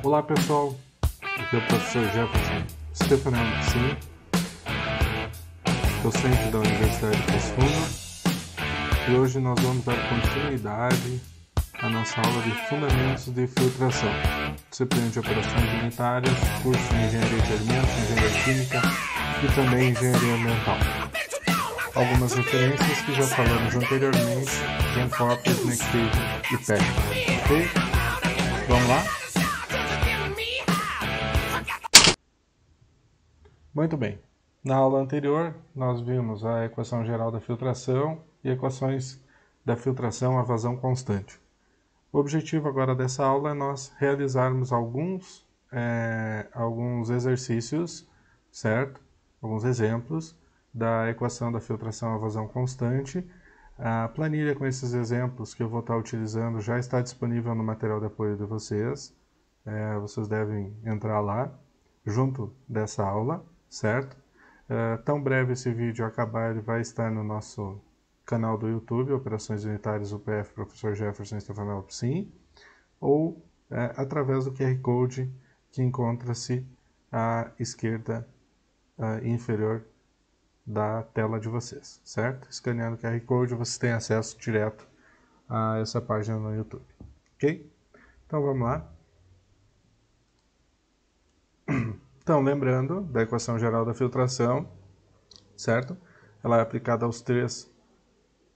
Olá pessoal, aqui é o professor Jefferson Stefanello Piscin, docente da Universidade de Passo Fundo, e hoje nós vamos dar continuidade à nossa aula de Fundamentos de Filtração, disciplina de Operações Unitárias, curso de Engenharia de Alimentos, Engenharia Química e também Engenharia Ambiental. Algumas referências que já falamos anteriormente, Genfopes, Neckhaven e Peck. Ok? Vamos lá? Muito bem. Na aula anterior, nós vimos a equação geral da filtração e equações da filtração à vazão constante. O objetivo agora dessa aula é nós realizarmos alguns exercícios, certo? Alguns exemplos da equação da filtração à vazão constante. A planilha com esses exemplos que eu vou estar utilizando já está disponível no material de apoio de vocês. Vocês devem entrar lá, junto dessa aula, certo? Tão breve esse vídeo acabar, ele vai estar no nosso canal do YouTube, Operações Unitárias UPF Professor Jefferson Stefanello Piscin, ou através do QR Code que encontra-se à esquerda inferior da tela de vocês, certo? Escaneando o QR Code, vocês têm acesso direto a essa página no YouTube, ok? Então vamos lá. Então, lembrando da equação geral da filtração, certo? Ela é aplicada aos três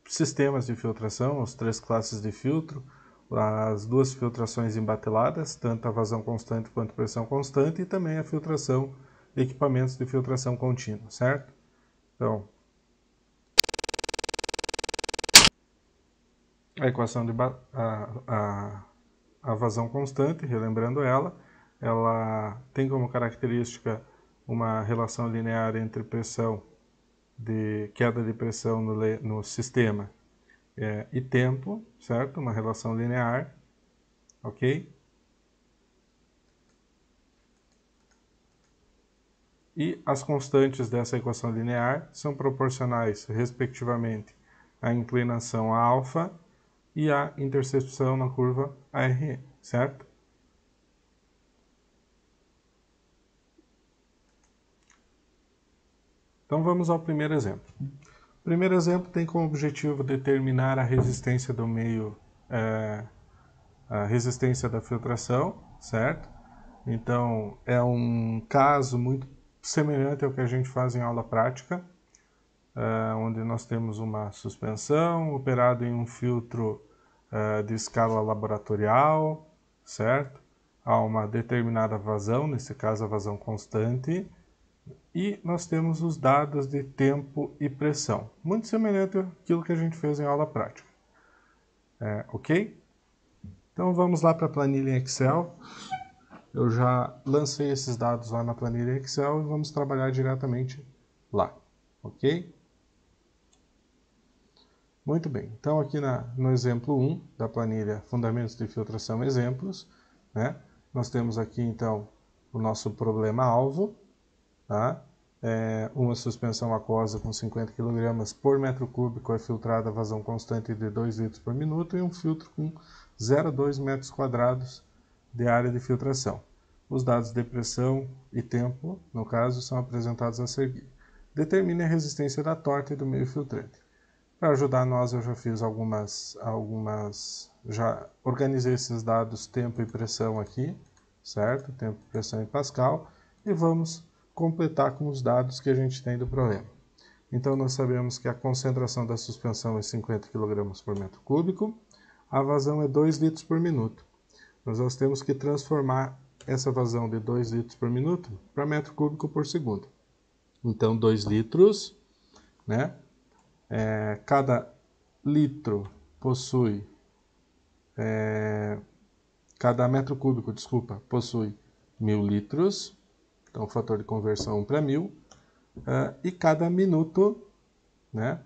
sistemas de filtração, as três classes de filtro, as duas filtrações embateladas, tanto a vazão constante quanto a pressão constante, e também a filtração de equipamentos de filtração contínua, certo? Então, a equação de a vazão constante, relembrando ela tem como característica uma relação linear entre pressão de queda de pressão no sistema e tempo, certo? Uma relação linear, ok? E as constantes dessa equação linear são proporcionais, respectivamente, à inclinação alfa e à intercepção na curva ARN, certo? Então vamos ao primeiro exemplo. O primeiro exemplo tem como objetivo determinar a resistência do meio, a resistência da filtração, certo? Então é um caso muito semelhante ao que a gente faz em aula prática, onde nós temos uma suspensão operada em um filtro de escala laboratorial, certo? Há uma determinada vazão, nesse caso a vazão constante, e nós temos os dados de tempo e pressão, muito semelhante àquilo que a gente fez em aula prática. Ok? Então vamos lá para a planilha em Excel. Eu já lancei esses dados lá na planilha em Excel e vamos trabalhar diretamente lá. Ok? Muito bem. Então aqui no exemplo 1 da planilha Fundamentos de Filtração Exemplos, né, nós temos aqui então o nosso problema-alvo, tá? Uma suspensão aquosa com 50 kg por metro cúbico é filtrada a vazão constante de 2 litros por minuto e um filtro com 0,2 metros quadrados de área de filtração. Os dados de pressão e tempo, no caso, são apresentados a seguir. Determine a resistência da torta e do meio filtrante. Para ajudar nós, eu já fiz já organizei esses dados tempo e pressão aqui, certo? Tempo e pressão em Pascal, e vamos completar com os dados que a gente tem do problema. Então, nós sabemos que a concentração da suspensão é 50 kg por metro cúbico, a vazão é 2 litros por minuto. Nós temos que transformar essa vazão de 2 litros por minuto para metro cúbico por segundo. Então, 2 litros, né? Cada litro possui, cada metro cúbico, desculpa, possui 1000 litros. Então, o fator de conversão 1 para 1000. E cada minuto, né?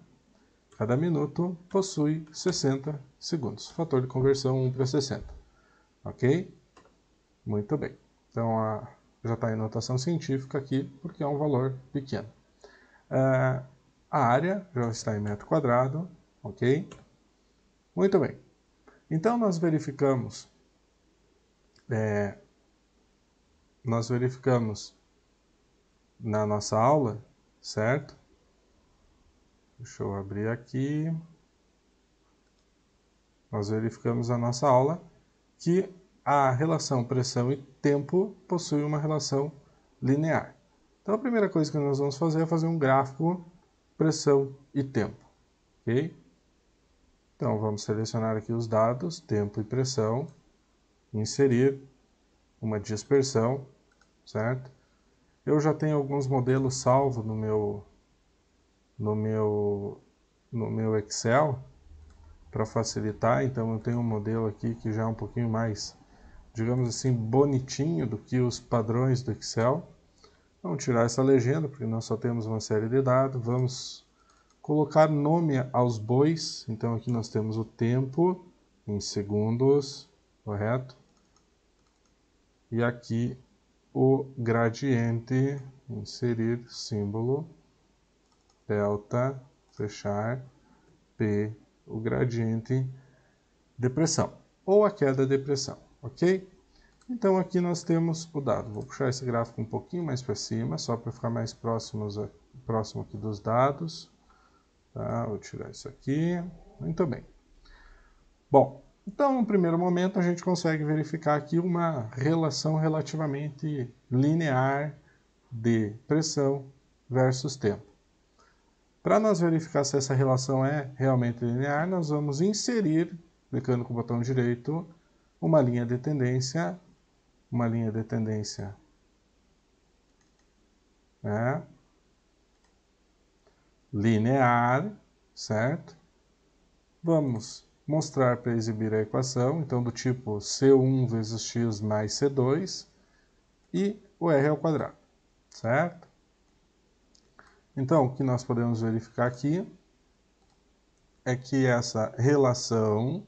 Cada minuto possui 60 segundos. Fator de conversão 1 para 60. Ok? Muito bem. Então, já está em notação científica aqui, porque é um valor pequeno. A área já está em metro quadrado. Ok? Muito bem. Então, nós verificamos nós verificamos na nossa aula, certo? Deixa eu abrir aqui. Nós verificamos na nossa aula que a relação pressão e tempo possui uma relação linear. Então a primeira coisa que nós vamos fazer é fazer um gráfico pressão e tempo, ok? Então vamos selecionar aqui os dados, tempo e pressão, inserir uma dispersão, certo? Eu já tenho alguns modelos salvos no meu Excel para facilitar, então eu tenho um modelo aqui que já é um pouquinho mais, digamos assim, bonitinho do que os padrões do Excel. Vamos tirar essa legenda, porque nós só temos uma série de dados. Vamos colocar nome aos bois. Então aqui nós temos o tempo em segundos, correto? E aqui o gradiente, inserir símbolo, delta, fechar, P, o gradiente de pressão, ou a queda de pressão, ok? Então aqui nós temos o dado. Vou puxar esse gráfico um pouquinho mais para cima, só para ficar mais próximo aqui dos dados. Tá? Vou tirar isso aqui. Muito bem. Bom, então no primeiro momento a gente consegue verificar aqui uma relação relativamente linear de pressão versus tempo. Para nós verificar se essa relação é realmente linear, nós vamos inserir, clicando com o botão direito, uma linha de tendência, né, linear, certo? Vamos mostrar para exibir a equação, então do tipo C1 vezes x mais C2 e o R ao quadrado, certo? Então, o que nós podemos verificar aqui é que essa relação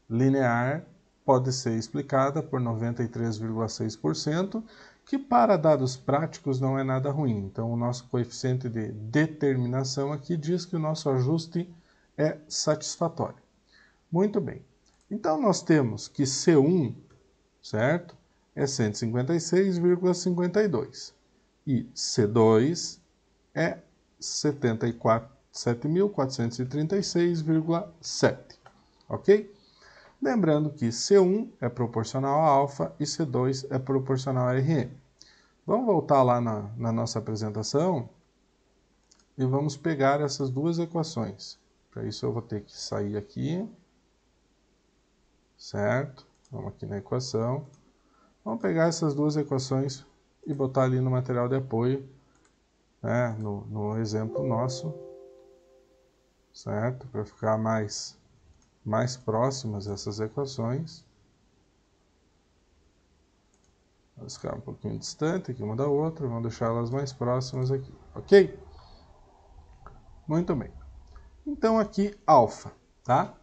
linear pode ser explicada por 93,6%, que para dados práticos não é nada ruim. Então, o nosso coeficiente de determinação aqui diz que o nosso ajuste é satisfatório. Muito bem. Então, nós temos que C1, certo, é 156,52 e C2 é 7.436,7, ok? Lembrando que C1 é proporcional a alfa e C2 é proporcional a Rm. Vamos voltar lá na nossa apresentação e vamos pegar essas duas equações. Para isso eu vou ter que sair aqui, certo? Vamos aqui na equação. Vamos pegar essas duas equações e botar ali no material de apoio, né? No exemplo nosso, certo? Para ficar mais próximas essas equações. Vamos ficar um pouquinho distante aqui uma da outra, vamos deixar elas mais próximas aqui, ok? Muito bem. Então aqui alfa, tá?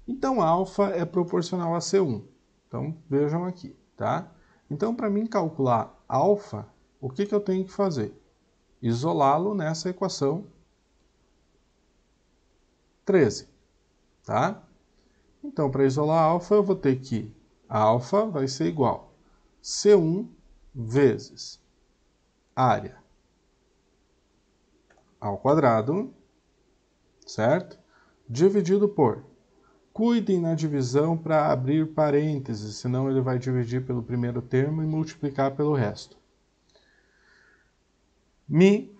Então alfa é proporcional a C1. Então vejam aqui, tá? Então para mim calcular alfa, o que eu tenho que fazer? Isolá-lo nessa equação 13, tá? Então, para isolar alfa, eu vou ter que alfa vai ser igual a C1 vezes área ao quadrado, certo? Dividido por, cuidem na divisão para abrir parênteses, senão ele vai dividir pelo primeiro termo e multiplicar pelo resto. Mi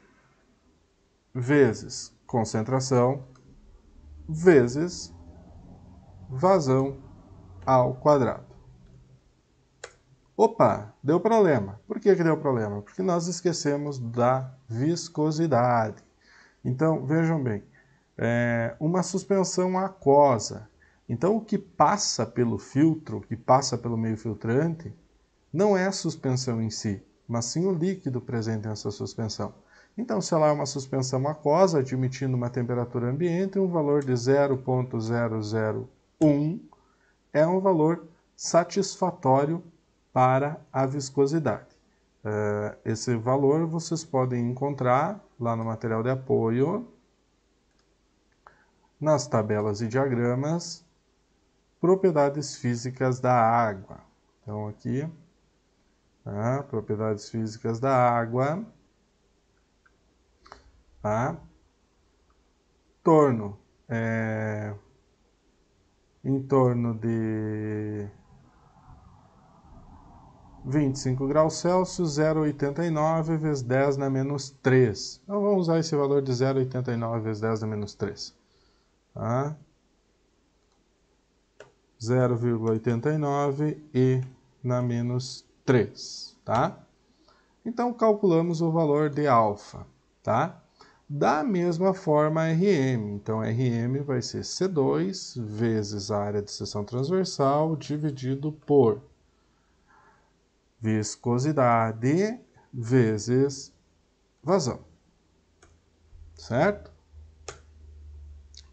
vezes concentração vezes vazão ao quadrado. Opa, deu problema. Por que deu problema? Porque nós esquecemos da viscosidade. Então, vejam bem, uma suspensão aquosa. Então, o que passa pelo filtro, o que passa pelo meio filtrante, não é a suspensão em si, mas sim o líquido presente nessa suspensão. Então, se ela é uma suspensão aquosa, admitindo uma temperatura ambiente, um valor de 0,001 é um valor satisfatório para a viscosidade. Esse valor vocês podem encontrar lá no material de apoio, nas tabelas e diagramas, propriedades físicas da água. Então aqui, tá? Propriedades físicas da água, tá? Em torno de 25 graus Celsius, 0,89 vezes 10 na menos 3. Então vamos usar esse valor de 0,89 vezes 10 na menos 3. Tá? 0,89 e na menos 3. Tá? Então calculamos o valor de alfa. Tá? Da mesma forma RM. Então RM vai ser C2 vezes a área de seção transversal dividido por viscosidade vezes vazão, certo?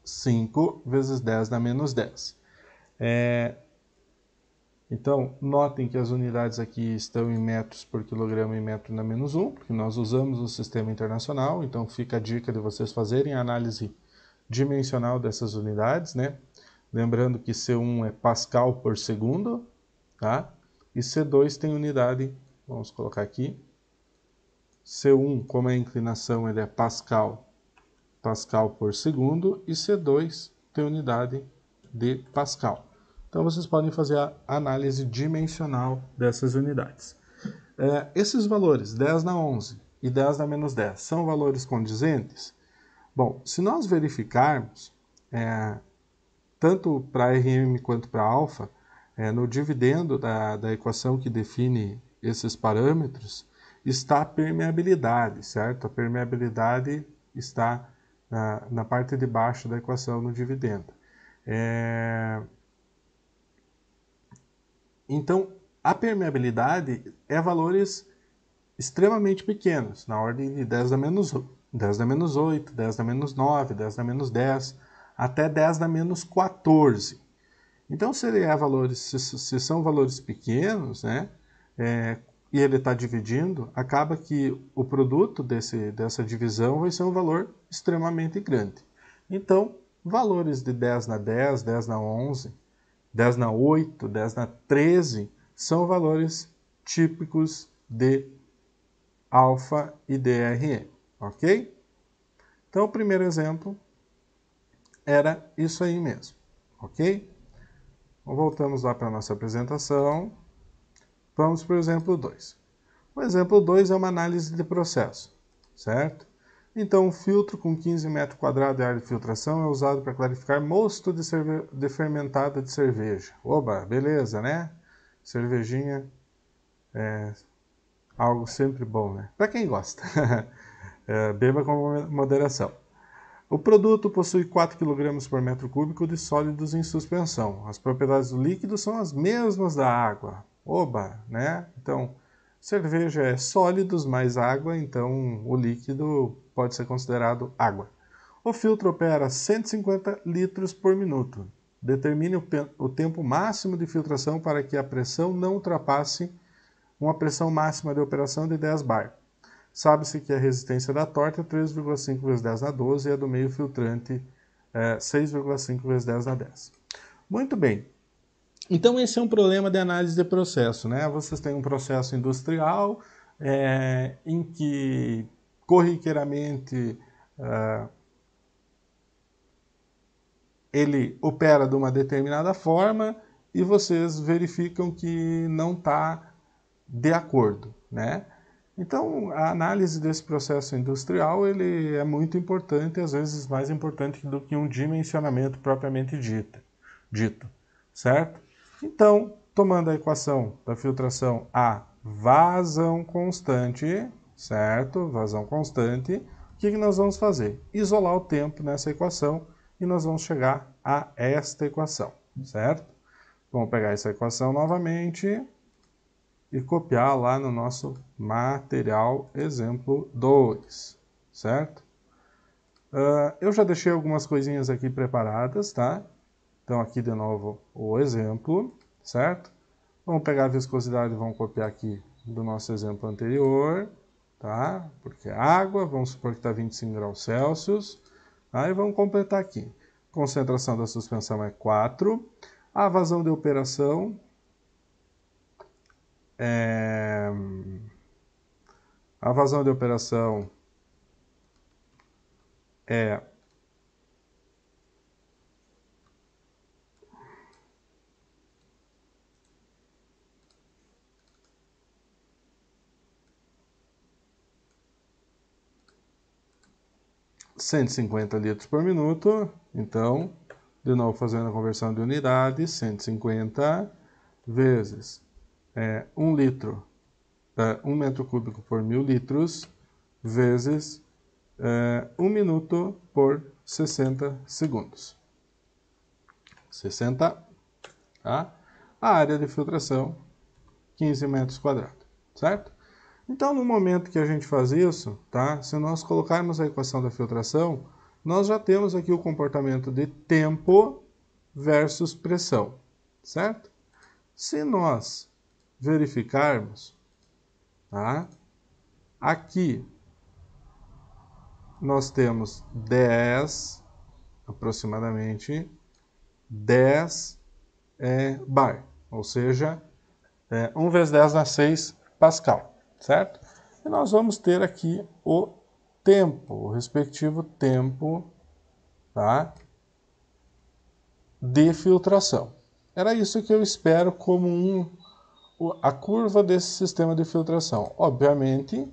5 vezes 10 na menos 10. Então, notem que as unidades aqui estão em metros por quilograma e metro na menos 1, porque nós usamos o sistema internacional, então fica a dica de vocês fazerem a análise dimensional dessas unidades, né? Lembrando que C1 é pascal por segundo, tá? E C2 tem unidade, vamos colocar aqui, C1, como é a inclinação, ele é pascal por segundo, e C2 tem unidade de pascal. Então vocês podem fazer a análise dimensional dessas unidades. Esses valores, 10 na 11 e 10 na menos 10, são valores condizentes? Bom, se nós verificarmos, tanto para RM quanto para alfa, no dividendo da equação que define esses parâmetros, está a permeabilidade, certo? A permeabilidade está na parte de baixo da equação no dividendo. Então, a permeabilidade é valores extremamente pequenos, na ordem de 10 na menos 8, 10 na menos 9, 10 na menos 10, até 10 na menos 14. Então, se são valores pequenos, né, e ele está dividindo, acaba que o produto dessa divisão vai ser um valor extremamente grande. Então, valores de 10 na 10, 10 na 11, 10 na 8, 10 na 13, são valores típicos de alfa e DRE, ok? Então, o primeiro exemplo era isso aí mesmo, ok? Então, voltamos lá para a nossa apresentação. Vamos para o exemplo 2. O exemplo 2 é uma análise de processo, certo? Então, um filtro com 15 metros quadrados de área de filtração é usado para clarificar mosto de fermentada de cerveja. Oba, beleza, né? Cervejinha é algo sempre bom, né? Para quem gosta. Beba com moderação. O produto possui 4 kg por metro cúbico de sólidos em suspensão. As propriedades do líquido são as mesmas da água. Oba, né? Então, cerveja é sólidos mais água, então o líquido pode ser considerado água. O filtro opera 150 litros por minuto. Determine o tempo máximo de filtração para que a pressão não ultrapasse uma pressão máxima de operação de 10 bar. Sabe-se que a resistência da torta é 3,5 vezes 10 na 12 e a do meio filtrante 6,5 vezes 10 na 10. Muito bem. Então esse é um problema de análise de processo, né? Vocês têm um processo industrial em que corriqueiramente ele opera de uma determinada forma e vocês verificam que não está de acordo, né? Então, a análise desse processo industrial ele é muito importante, às vezes mais importante do que um dimensionamento propriamente dito, certo? Então, tomando a equação da filtração a vazão constante, certo? Vazão constante, o que nós vamos fazer? Isolar o tempo nessa equação e nós vamos chegar a esta equação, certo? Vamos pegar essa equação novamente e copiar lá no nosso material exemplo 2, certo? Eu já deixei algumas coisinhas aqui preparadas, tá? Então aqui de novo o exemplo, certo? Vamos pegar a viscosidade e vamos copiar aqui do nosso exemplo anterior, tá? Porque é água, vamos supor que está 25 graus Celsius. Aí vamos completar aqui. Concentração da suspensão é 4. A vazão de operação a vazão de operação é (150 litros por minuto). Então, de novo fazendo a conversão de unidade, 150 vezes 1 litro, 1 metro cúbico por 1000 litros, vezes 1 minuto por 60 segundos. 60, tá? A área de filtração, 15 metros quadrados, certo? Então, no momento que a gente faz isso, tá? Se nós colocarmos a equação da filtração, nós já temos aqui o comportamento de tempo versus pressão, certo? Se nós verificarmos, tá? Aqui nós temos 10, aproximadamente 10 bar, ou seja, 1 vezes 10 na 6 Pascal, certo? E nós vamos ter aqui o tempo, o respectivo tempo, tá, de filtração. Era isso que eu espero como a curva desse sistema de filtração. Obviamente,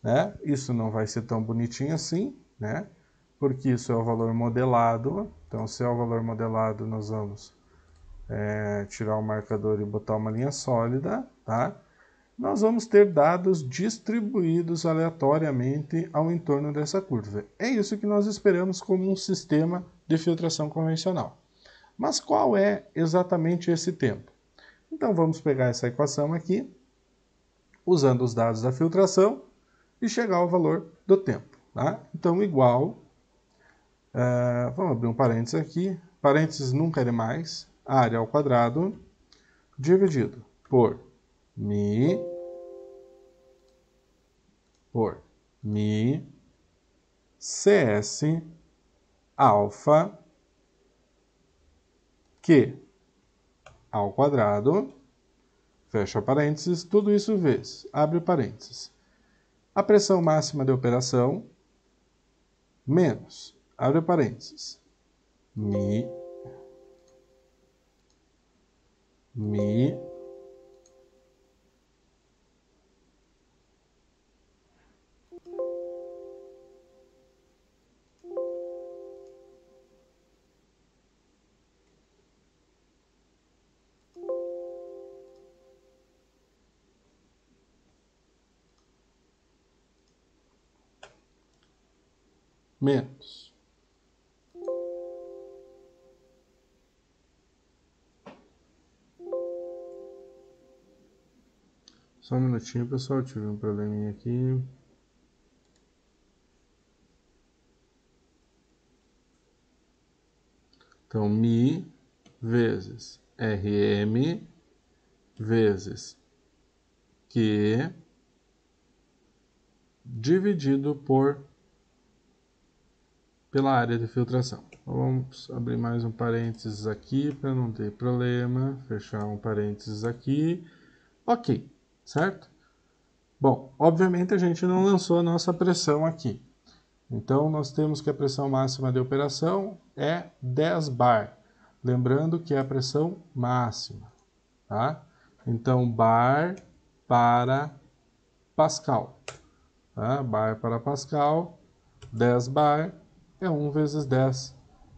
né, isso não vai ser tão bonitinho assim, né, porque isso é o valor modelado. Então, se é o valor modelado, nós vamos tirar o marcador e botar uma linha sólida, tá? Nós vamos ter dados distribuídos aleatoriamente ao entorno dessa curva. É isso que nós esperamos como um sistema de filtração convencional. Mas qual é exatamente esse tempo? Então vamos pegar essa equação aqui, usando os dados da filtração, e chegar ao valor do tempo, tá? Então igual, vamos abrir um parênteses aqui, parênteses nunca é demais, área ao quadrado, dividido por mi CS alfa Q ao quadrado, fecha parênteses, tudo isso vezes, abre parênteses, a pressão máxima de operação, menos, abre parênteses, mi menos. Só um minutinho, pessoal, tive um probleminha aqui. Então, mi vezes Rm vezes Q dividido pela área de filtração. Então, vamos abrir mais um parênteses aqui para não ter problema. Fechar um parênteses aqui. Ok, certo? Bom, obviamente a gente não lançou a nossa pressão aqui. Então, nós temos que a pressão máxima de operação é 10 bar. Lembrando que é a pressão máxima, tá? Então, bar para Pascal. Tá? Bar para Pascal, 10 bar é 1 vezes 10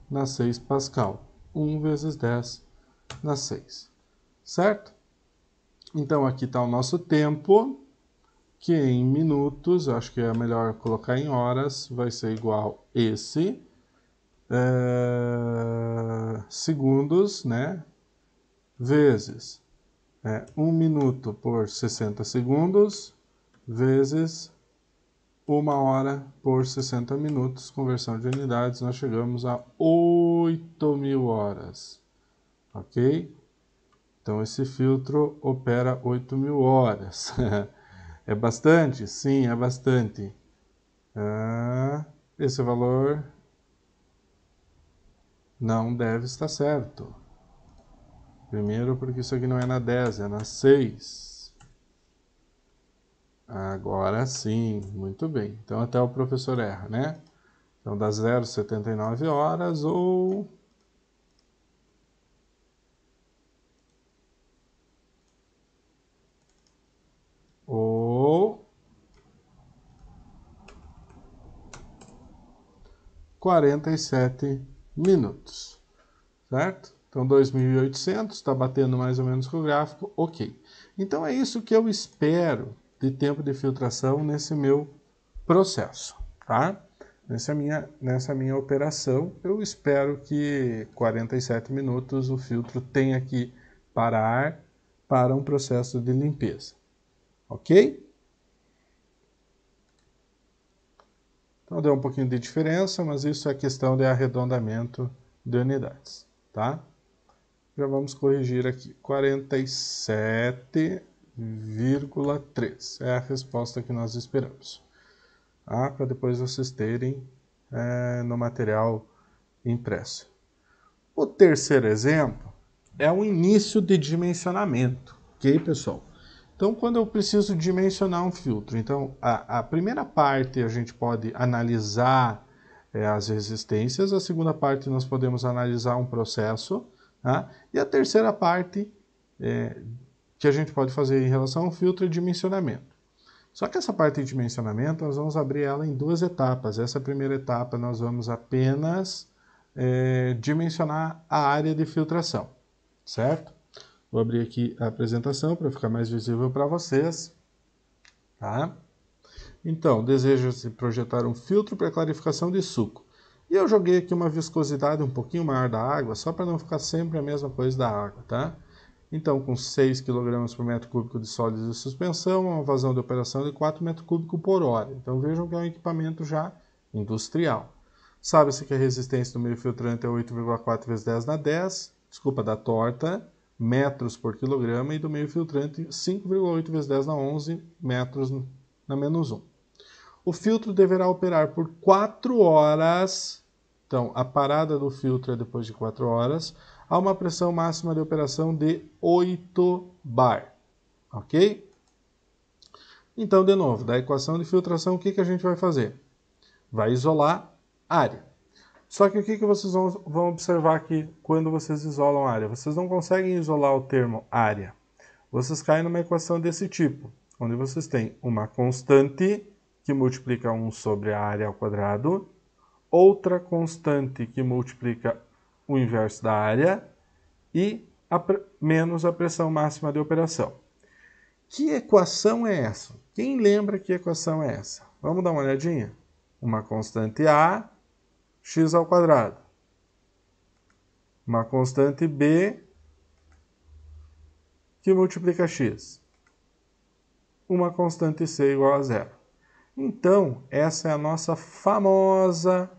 na 6 Pascal. 1 vezes 10 na 6. Certo? Então, aqui está o nosso tempo, que em minutos, acho que é melhor colocar em horas, vai ser igual esse, segundos, né, vezes 1 minuto por 60 segundos, vezes 1 hora por 60 minutos, conversão de unidades, nós chegamos a 8.000 horas, ok? Então, esse filtro opera 8.000 horas. É bastante? Sim, é bastante. Esse valor não deve estar certo. Primeiro, porque isso aqui não é na 10, é na 6. Agora sim, muito bem. Então até o professor erra, né? Então dá 0,79 horas ou 47 minutos, certo? Então 2.800, está batendo mais ou menos com o gráfico, ok. Então é isso que eu espero de tempo de filtração nesse meu processo, tá? Nessa minha operação, eu espero que 47 minutos o filtro tenha que parar para um processo de limpeza, ok? Então deu um pouquinho de diferença, mas isso é questão de arredondamento de unidades, tá? Já vamos corrigir aqui, 47,3 é a resposta que nós esperamos. Tá? Para depois vocês terem no material impresso. O terceiro exemplo é o início de dimensionamento, ok, pessoal? Então, quando eu preciso dimensionar um filtro, então a primeira parte a gente pode analisar as resistências, a segunda parte nós podemos analisar um processo, tá? E a terceira parte que a gente pode fazer em relação ao filtro é dimensionamento. Só que essa parte de dimensionamento, nós vamos abrir ela em duas etapas. Essa primeira etapa nós vamos apenas dimensionar a área de filtração, certo? Vou abrir aqui a apresentação para ficar mais visível para vocês, tá? Então, deseja-se projetar um filtro para clarificação de suco. E eu joguei aqui uma viscosidade um pouquinho maior da água, só para não ficar sempre a mesma coisa da água, tá? Então, com 6 kg por metro cúbico de sólidos de suspensão, uma vazão de operação de 4 metros cúbicos por hora. Então, vejam que é um equipamento já industrial. Sabe-se que a resistência do meio filtrante é 8,4 vezes 10 na 10, da torta, metros por quilograma, e do meio filtrante 5,8 vezes 10 na 11 metros na menos 1. O filtro deverá operar por 4 horas, então a parada do filtro é depois de 4 horas, a uma pressão máxima de operação de 8 bar, ok? Então, de novo, da equação de filtração, o que a gente vai fazer? Vai isolar área. Só que o que vocês vão observar aqui quando vocês isolam a área? Vocês não conseguem isolar o termo área. Vocês caem numa equação desse tipo, onde vocês têm uma constante que multiplica 1 sobre a área ao quadrado, outra constante que multiplica o inverso da área e menos a pressão máxima de operação. Que equação é essa? Quem lembra que equação é essa? Vamos dar uma olhadinha? Uma constante A, x ao quadrado. Uma constante B, que multiplica x. Uma constante C igual a zero. Então, essa é a nossa famosa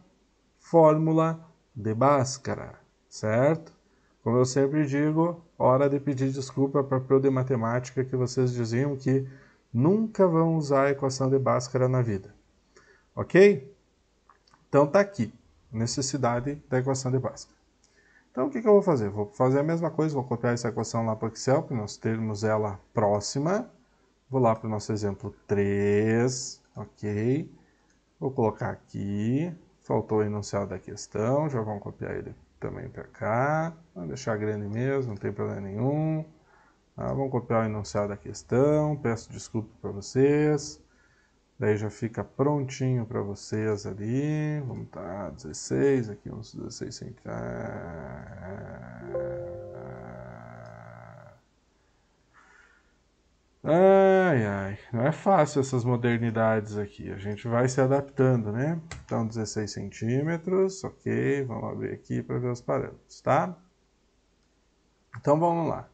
fórmula de Bhaskara, certo? Como eu sempre digo, hora de pedir desculpa para a pro de matemática que vocês diziam que nunca vão usar a equação de Bhaskara na vida. Ok? Então tá aqui, necessidade da equação de Bhaskara. Então o que eu vou fazer? Vou fazer a mesma coisa, vou copiar essa equação lá para o Excel, para nós termos ela próxima. Vou lá para o nosso exemplo 3, ok? Vou colocar aqui, faltou o enunciado da questão, já vamos copiar ele também para cá. Vamos deixar grande mesmo, não tem problema nenhum. Vamos copiar o enunciado da questão, peço desculpa para vocês. Daí já fica prontinho para vocês ali. Vamos estar 16, aqui uns 16 centímetros. Ai, ai, não é fácil essas modernidades aqui. A gente vai se adaptando, né? Então, 16 centímetros, ok. Vamos abrir aqui para ver os parâmetros, tá? Então, vamos lá.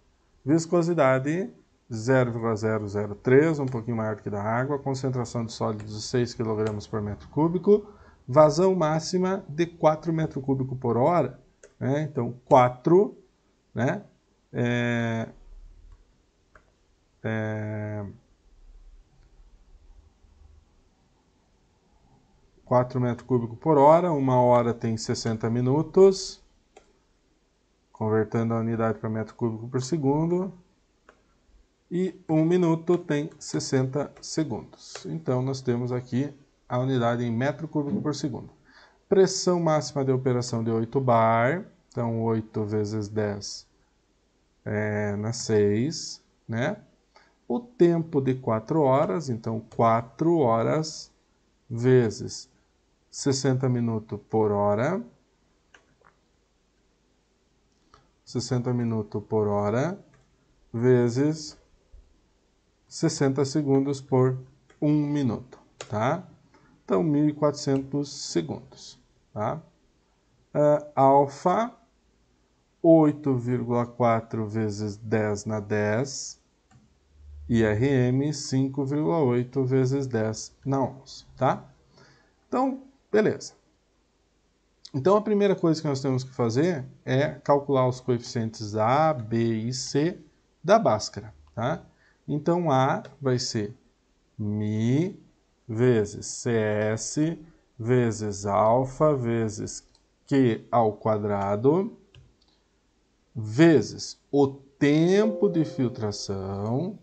Viscosidade 0,003, um pouquinho maior que da água. Concentração de sólidos de 6 kg por metro cúbico. Vazão máxima de 4 metros cúbicos por hora. Né? Então, 4, né? 4 metros cúbicos por hora, 1 hora tem 60 minutos, convertendo a unidade para metro cúbico por segundo, E 1 minuto tem 60 segundos. Então, nós temos aqui a unidade em metro cúbico por segundo. Pressão máxima de operação de 8 bar. Então, 8 vezes 10 na 6, né? O tempo de 4 horas. Então, 4 horas vezes 60 minutos por hora. 60 minutos por hora vezes 60 segundos por 1 minuto, tá? Então, 1.400 segundos, tá? Alfa, 8,4 vezes 10 na 10, e RM, 5,8 vezes 10 na 11, tá? Então, beleza. Então, a primeira coisa que nós temos que fazer é calcular os coeficientes A, B e C da Bhaskara, tá? Então, A vai ser Mi vezes CS vezes alfa vezes Q ao quadrado vezes o tempo de filtração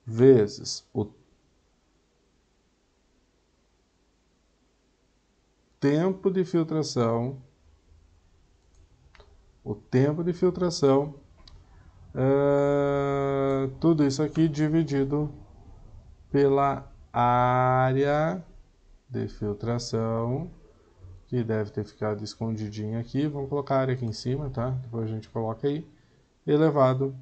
vezes o tempo de filtração, tudo isso aqui dividido pela área de filtração, que deve ter ficado escondidinho aqui. Vamos colocar a área aqui em cima, tá? Depois a gente coloca aí. Elevado.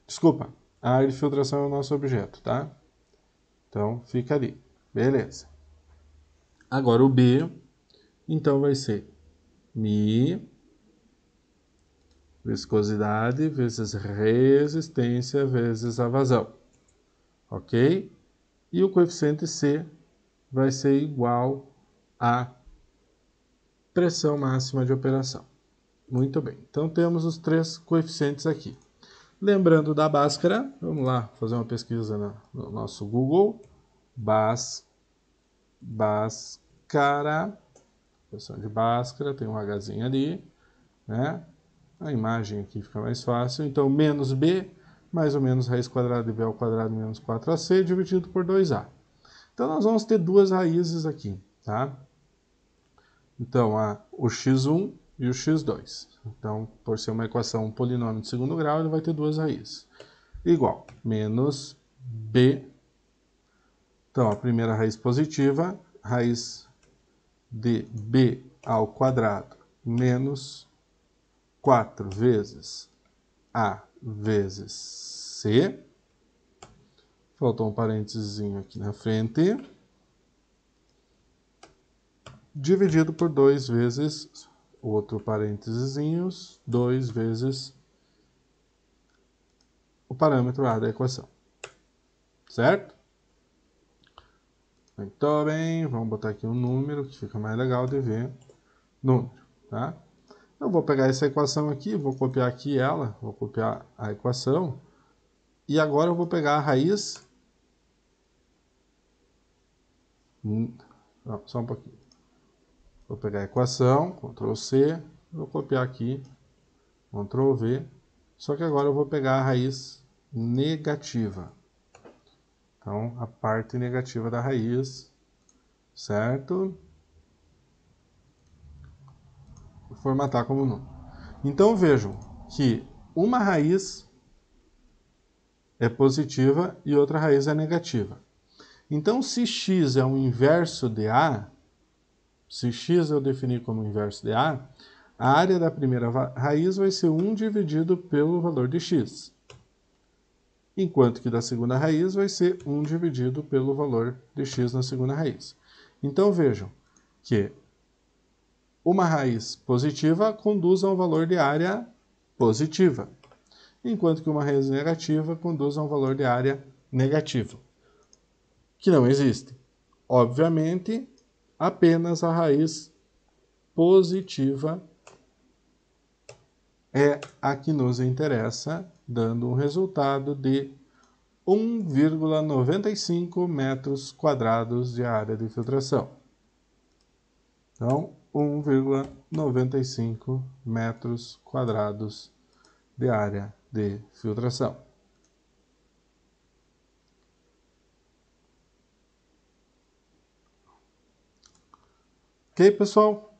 Desculpa, a área de filtração é o nosso objeto, tá? Então, fica ali. Beleza. Agora o B, então vai ser Mi, viscosidade, vezes resistência, vezes a vazão. Ok? E o coeficiente C vai ser igual a pressão máxima de operação. Muito bem. Então, temos os três coeficientes aqui. Lembrando da Bhaskara, vamos lá fazer uma pesquisa no nosso Google. Bhaskara, pressão de Bhaskara, tem um Hzinho ali, né? A imagem aqui fica mais fácil. Então, menos B, mais ou menos raiz quadrada de B ao quadrado menos 4AC, dividido por 2A. Então, nós vamos ter duas raízes aqui, tá? Então, o x1 e o x2. Então, por ser uma equação, um polinômio de segundo grau, ele vai ter duas raízes. Igual, menos B. Então, a primeira raiz positiva, raiz de B ao quadrado, menos 4 vezes A vezes C. Faltou um parênteses aqui na frente. Dividido por 2 vezes, outro parênteses, 2 vezes o parâmetro A da equação. Certo? Muito bem, vamos botar aqui um número que fica mais legal de ver. Número, tá? Eu vou pegar essa equação aqui, vou copiar aqui ela, vou copiar a equação. E agora eu vou pegar a raiz. Não, só um pouquinho. Vou pegar a equação, Ctrl C, vou copiar aqui, Ctrl V. Só que agora eu vou pegar a raiz negativa. Então, a parte negativa da raiz, certo? Vou formatar como número. Então, vejam que uma raiz é positiva e outra raiz é negativa. Então, se x é o inverso de A, se x eu definir como inverso de A área da primeira raiz vai ser 1 dividido pelo valor de x. Enquanto que da segunda raiz vai ser 1 dividido pelo valor de x na segunda raiz. Então, vejam que uma raiz positiva conduz a um valor de área positiva, enquanto que uma raiz negativa conduz a um valor de área negativo, que não existe. Obviamente, apenas a raiz positiva é a que nos interessa, dando um resultado de 1,95 metros quadrados de área de filtração. Então, 1,95 metros quadrados de área de filtração. Ok, pessoal?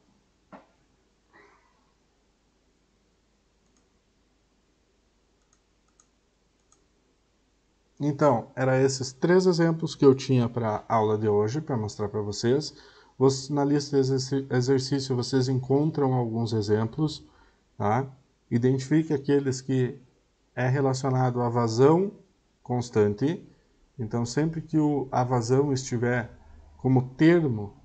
Então, eram esses 3 exemplos que eu tinha para a aula de hoje, para mostrar para vocês. Na lista de exercício vocês encontram alguns exemplos, tá? Identifique aqueles que é relacionado à vazão constante. Então, sempre que a vazão estiver como termo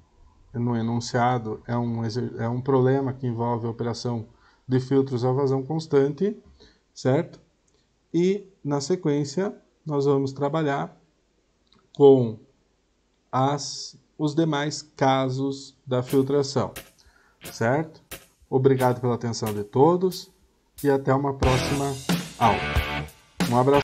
no enunciado, é um problema que envolve a operação de filtros à vazão constante, certo? E, na sequência, nós vamos trabalhar com os demais casos da filtração, certo? Obrigado pela atenção de todos e até uma próxima aula. Um abraço.